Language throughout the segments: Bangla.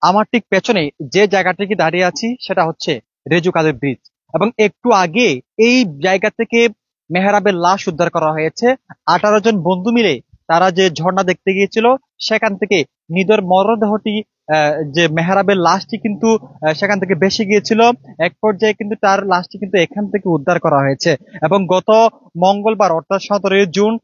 আমার ঠিক পেছনে যে জায়গাটিতে দাঁড়িয়ে আছি সেটা হচ্ছে রেজুকাদের ব্রিজ। এবং একটু আগে এই জায়গা থেকে মেহরাবের লাশ উদ্ধার করা হয়েছে। 18 জন বন্ধু মিলে তারা যে ঝর্ণা দেখতে গিয়েছিল সেখান থেকে নিদর মরদেহটি, যে মেহরাবের লাশটি কিন্তু সেখান থেকে বেশি গিয়েছিল। এক পর্যায়ে কিন্তু তার লাশটি কিন্তু এখান থেকে উদ্ধার করা হয়েছে। এবং গত মঙ্গলবার অর্থাৎ 17 জুন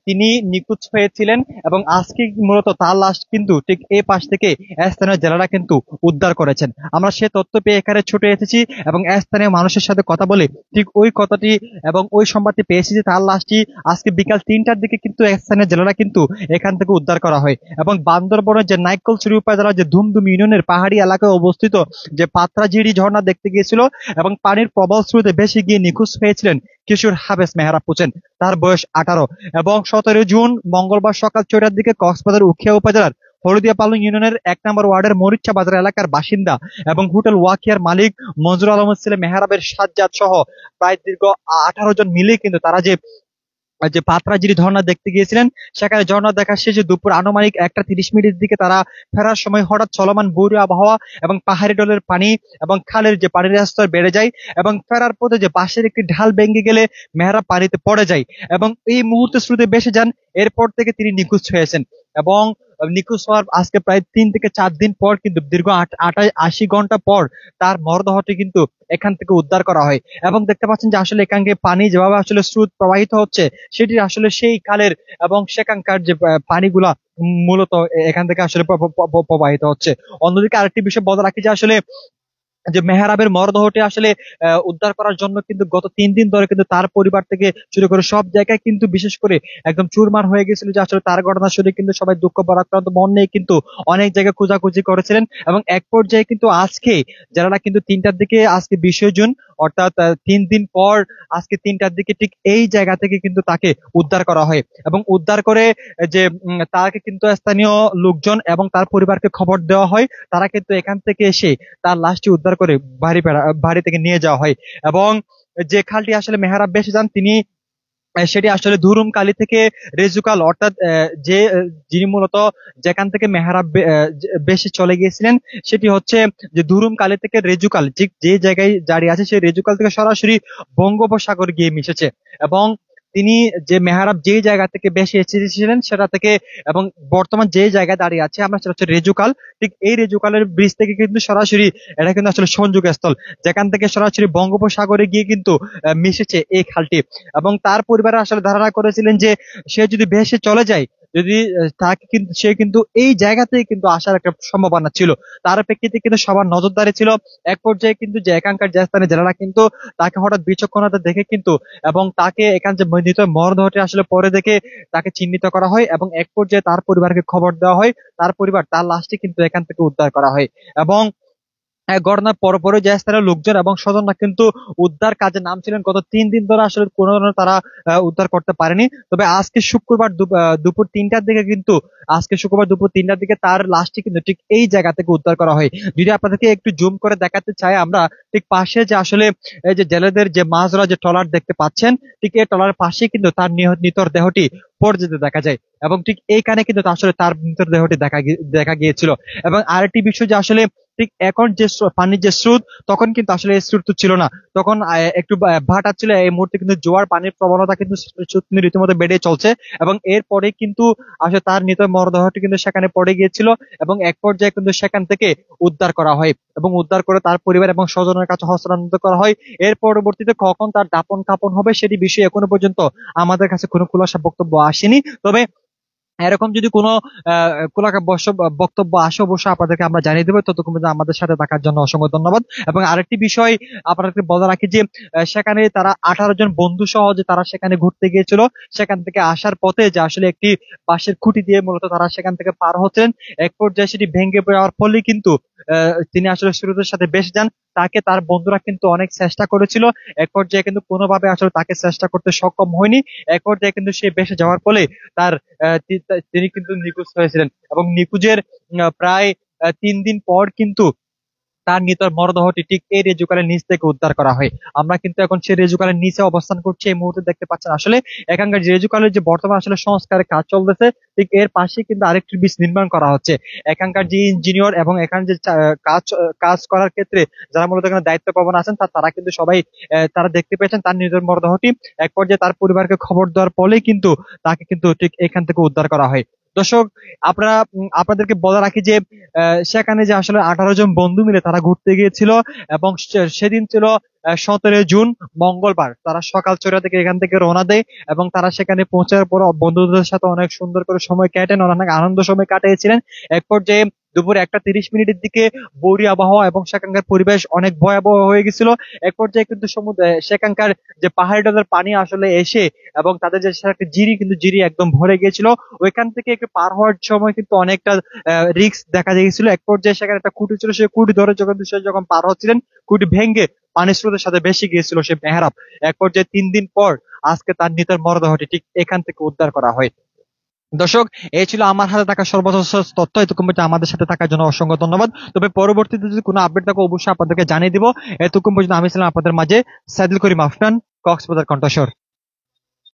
তিনি নিখোঁজ হয়েছিলেন। এবং আজকে মূলত তার লাশ কিন্তু ঠিক এই পাশ থেকে স্থানীয় জেলেরা কিন্তু উদ্ধার করেছেন। আমরা সে তথ্য পেয়ে এখানে ছুটে এসেছি এবং স্থানীয় মানুষের সাথে কথা বলে ঠিক ওই কথাটি এবং ওই সংবাদটি পেয়েছি যে তার লাশটি আজকে বিকাল 3টার দিকে কিন্তু স্থানীয় জেলেরা কিন্তু এখান থেকে উদ্ধার করা হয়। এবং বান্দরবনের যে নাইক্ষ্যংছড়ি উপজেলার যে ধুমধুম ইউনিয়নের পাহাড়ি এলাকায় অবস্থিত যে পাত্রাঝিরি ঝর্ণা দেখতে গিয়েছিল এবং পানির প্রবল স্রোতে ভেসে গিয়ে নিখোঁজ হয়েছিলেন কিশোর হাফেজ মেহরাব হোসেন। তার বয়স 18। এবং 17 জুন মঙ্গলবার সকাল 6টার দিকে কক্সবাজার উখিয়া উপজেলার হলদিয়া পালং ইউনিয়নের 1 নম্বর ওয়ার্ডের মরিচ্ছা বাজার এলাকার বাসিন্দা এবং হোটেল ওয়াকিয়ার মালিক মঞ্জুর আলমের ছেলে মেহরাবের সাজ্জাদ সহ প্রায় দীর্ঘ 18 জন মিলে কিন্তু তারা যে যে পাত্রাজিরি ঝর্ণা দেখতে গিয়েছিলেন, সেখানে ঝর্ণা দেখা শেষে দুপুর আনুমানিক 1টা 30 মিনিটের দিকে তারা ফেরার সময় হঠাৎ চলমান বৈরী আবহাওয়া এবং পাহাড়ি ডলের পানি এবং খালের যে পানির স্তর বেড়ে যায় এবং ফেরার পথে যে পাশের একটি ঢাল ভেঙে গেলে মেহরাব পানিতে পড়ে যায় এবং এই মুহূর্তে স্রোতে ভেসে যান। এরপর থেকে তিনি নিখোঁজ হয়েছেন। এবং নিখোঁজ হওয়ার আজকে প্রায় 3 থেকে 4 দিন পর কিন্তু দীর্ঘ 80 ঘন্টা পর তার মরদেহটি কিন্তু এখান থেকে উদ্ধার করা হয়। এবং দেখতে পাচ্ছেন যে আসলে এখানকে পানি যেভাবে আসলে স্রোত প্রবাহিত হচ্ছে সেটি আসলে সেই খালের এবং সেখানকার যে পানিগুলা মূলত এখান থেকে আসলে প্রবাহিত হচ্ছে। অন্যদিকে আরেকটি বিষয় বলা রাখি যে আসলে যে মেহরাবের মরদেহটি আসলে উদ্ধার করার জন্য কিন্তু গত 3 দিন ধরে কিন্তু তার পরিবার থেকে শুরু করে সব জায়গায় কিন্তু বিশেষ করে একদম চুরমার হয়ে গেছিল যে আসলে তার ঘটনা শুনে কিন্তু সবাই দুঃখ ভারাক্রান্ত মন নিয়ে কিন্তু অনেক জায়গায় খোঁজাখুঁজি করেছিলেন। এবং এক পর্যায়ে কিন্তু আজকে যারা কিন্তু 3টার দিকে, আজকে 20 জুন অর্থাৎ 3 দিন পর আজকে 3টার দিকে ঠিক এই জায়গা থেকে কিন্তু তাকে উদ্ধার করা হয়। এবং উদ্ধার করে যে তাকে কিন্তু স্থানীয় লোকজন এবং তার পরিবারকে খবর দেওয়া হয়। তারা কিন্তু এখান থেকে এসে তার লাশটি উদ্ধার করে বাড়ি থেকে নিয়ে যাওয়া হয়। এবং যে খালটি আসলে মেহরাব বেশি যান তিনি সেটি আসলে ধুরুম কালী থেকে রেজুকাল অর্থাৎ যিনি মূলত যেখান থেকে মেহরাব বেশি চলে গিয়েছিলেন সেটি হচ্ছে যে ধুরুম কালী থেকে রেজুকাল, ঠিক যে জায়গায় দাঁড়িয়ে আছে সেই রেজুকাল থেকে সরাসরি বঙ্গোপসাগর গিয়ে মিশেছে। এবং তিনি যে মেহরাব যে জায়গা থেকে বেশি এসেছিলেন সেটা থেকে এবং বর্তমান যে জায়গায় দাঁড়িয়ে আছে আমরা সেটা হচ্ছে রেজুকাল। ঠিক এই রেজুকালের ব্রিজ থেকে কিন্তু সরাসরি এটা কিন্তু আসলে সংযোগ স্থল, যেখান থেকে সরাসরি বঙ্গোপসাগরে গিয়ে কিন্তু মিশেছে এই খালটি। এবং তার পরিবারে আসলে ধারণা করেছিলেন যে সে যদি ভেসে চলে যায়, যদি তাকে কিন্তু সে কিন্তু এই জায়গাতেই কিন্তু আসার একটা সম্ভাবনা ছিল। তার প্রেক্ষিতে কিন্তু সবার নজরদারি ছিল। এক পর্যায়ে কিন্তু যে এখানকার যে স্থানীয় জেলেরা কিন্তু তাকে হঠাৎ বিচক্ষণতা দেখে কিন্তু এবং তাকে এখান যে মৃত মরদেহটি আসলে পরে দেখে তাকে চিহ্নিত করা হয় এবং এক পর্যায়ে তার পরিবারকে খবর দেওয়া হয়। তার পরিবার তার লাশটি কিন্তু এখান থেকে উদ্ধার করা হয়। এবং ঘটনার পরপরই যে স্থানীয় লোকজন এবং স্বজনরা কিন্তু উদ্ধার কাজে নামছিলেন। গত 3 দিন ধরে আসলে কোনো ধরনের তারা উদ্ধার করতে পারেনি। তবে আজকে শুক্রবার দুপুর 3টার দিকে কিন্তু তার লাশটি কিন্তু ঠিক এই জায়গা থেকে উদ্ধার করা হয়। যদি আপনাদেরকে একটু জুম করে দেখাতে চাই, আমরা ঠিক পাশে যে আসলে এই যে জেলেদের যে মাছ ধরা যে ট্রলার দেখতে পাচ্ছেন, ঠিক এই ট্রলারের পাশেই কিন্তু তার নিথর দেহটি পড়ে যেতে দেখা যায়। এবং ঠিক এইখানে কিন্তু আসলে তার নিথর দেহটি দেখা গিয়েছিল। এবং আরেকটি বিষয় যে আসলে ঠিক এখন যে পানির যে স্রোত, তখন কিন্তু আসলে এই স্রোত ছিল না, তখন একটু ভাটা ছিল। এই মুহূর্তে কিন্তু জোয়ার পানির প্রবণতা কিন্তু স্রোত রীতিমতো বেড়ে চলছে। এবং এরপরে কিন্তু আসলে তার নিত মরদেহটি কিন্তু সেখানে পড়ে গিয়েছিল এবং এক পর্যায়ে কিন্তু সেখান থেকে উদ্ধার করা হয় এবং উদ্ধার করে তার পরিবার এবং স্বজনের কাছে হস্তান্তর করা হয়। এর পরবর্তীতে কখন তার দাপন কাপন হবে সেটি বিষয়ে এখনো পর্যন্ত আমাদের কাছে কোনো খোলাসা বক্তব্য আসেনি। তবে এরকম যদি কোনো বক্তব্য আসে অবশ্যই আপনাদেরকে আমরা জানিয়ে দেবো। ততক্ষণ পর্যন্ত আমাদের সাথে থাকার জন্য অসংখ্য ধন্যবাদ। এবং আরেকটি বিষয় আপনাদেরকে বলে রাখি যে সেখানে তারা 18 জন বন্ধু সহ যে তারা সেখানে ঘুরতে গিয়েছিল, সেখান থেকে আসার পথে যে আসলে একটি বাঁশের খুঁটি দিয়ে মূলত তারা সেখান থেকে পার হচ্ছেন। এক পর্যায়ে সেটি ভেঙে যাওয়ার ফলে কিন্তু তিনি আসলে স্রোতের সাথে বেশ যান। তাকে তার বন্ধুরা কিন্তু অনেক চেষ্টা করেছিল, এক পর্যায়ে কিন্তু কোনোভাবে আসলে তাকে চেষ্টা করতে সক্ষম হয়নি। এক পর্যায়ে কিন্তু সে বেঁচে যাওয়ার ফলে তার তিনি কিন্তু নিখোঁজ হয়েছিলেন। এবং নিখোঁজের প্রায় 3 দিন পর কিন্তু তার নিতর মরদেহটি ঠিক এই রেজুকালের নিচ থেকে উদ্ধার করা হয়। আমরা কিন্তু এখন সেই রেজুকালের নিচে অবস্থান করছি, এই মুহূর্তে দেখতে পাচ্ছেন। আসলে এখানকার রেজুকালের যে বর্তমান আসলে সংস্কারের কাজ চলতেছে, ঠিক এর পাশে কিন্তু আরেকটি ব্রিজ নির্মাণ করা হচ্ছে। এখানকার যে ইঞ্জিনিয়ার এবং এখানে যে কাজ কাজ করার ক্ষেত্রে যারা মূলত এখানে দায়িত্ব পালন আছেন, তারা কিন্তু সবাই তারা দেখতে পেয়েছেন তার নিতর মরদেহটি। এক পর্যায়ে তার পরিবারকে খবর দেওয়ার ফলেই কিন্তু তাকে কিন্তু ঠিক এখান থেকে উদ্ধার করা হয়। দর্শক, আপনারা আপনাদেরকে বলে রাখি যে সেখানে যে আসলে 18 জন বন্ধু মিলে তারা ঘুরতে গিয়েছিল, এবং সেদিন ছিল 17 জুন, মঙ্গলবার। তারা সকাল 6টা থেকে এখান থেকে রওনা দেয়, এবং তারা সেখানে পৌঁছার পর বন্ধুদের সাথে অনেক সুন্দর করে সময় কাটেন, অনেক আনন্দ সময় কাটিয়েছিলেন। এক পর্যায়ে দুপুর 1টা 30 মিনিটের দিকে বৌরি আবহাওয়া এবং সেখানকার পরিবেশ অনেক ভয়াবহ হয়ে গেছিল। এক পর্যায়ে কিন্তু সেখানকার যে পাহাড়ি ডলের পানি আসলে এসে এবং তাদের যে একটা জিরি, কিন্তু জিরি একদম ভরে গিয়েছিল। ওইখান থেকে একটু পার হওয়ার সময় কিন্তু অনেকটা রিস্ক দেখা দিয়েছিল। এক পর্যায়ে সেখানে একটা খুঁটি ছিল, সেই খুঁটি ধরে যখন পার হচ্ছিলেন, খুঁটি ভেঙে পানির স্রোতের সাথে বেশি গিয়েছিল সে মেহরাব। এক পর্যায়ে 3 দিন পর আজকে তার নিথর মরদেহটি ঠিক এখান থেকে উদ্ধার করা হয়। দর্শক, এই ছিল আমার হাতে থাকা সর্বশেষ তথ্য। এতক্ষণ পর্যন্ত আমাদের সাথে থাকার জন্য অসংখ্য ধন্যবাদ। তবে পরবর্তীতে যদি কোনো আপডেট থাকে অবশ্যই আপনাদেরকে জানিয়ে দিব। এতক্ষণ পর্যন্ত আমি ছিলাম আপনাদের মাঝে সাইদুল করিম আফনান, কক্সবাজার কণ্ঠস্বর।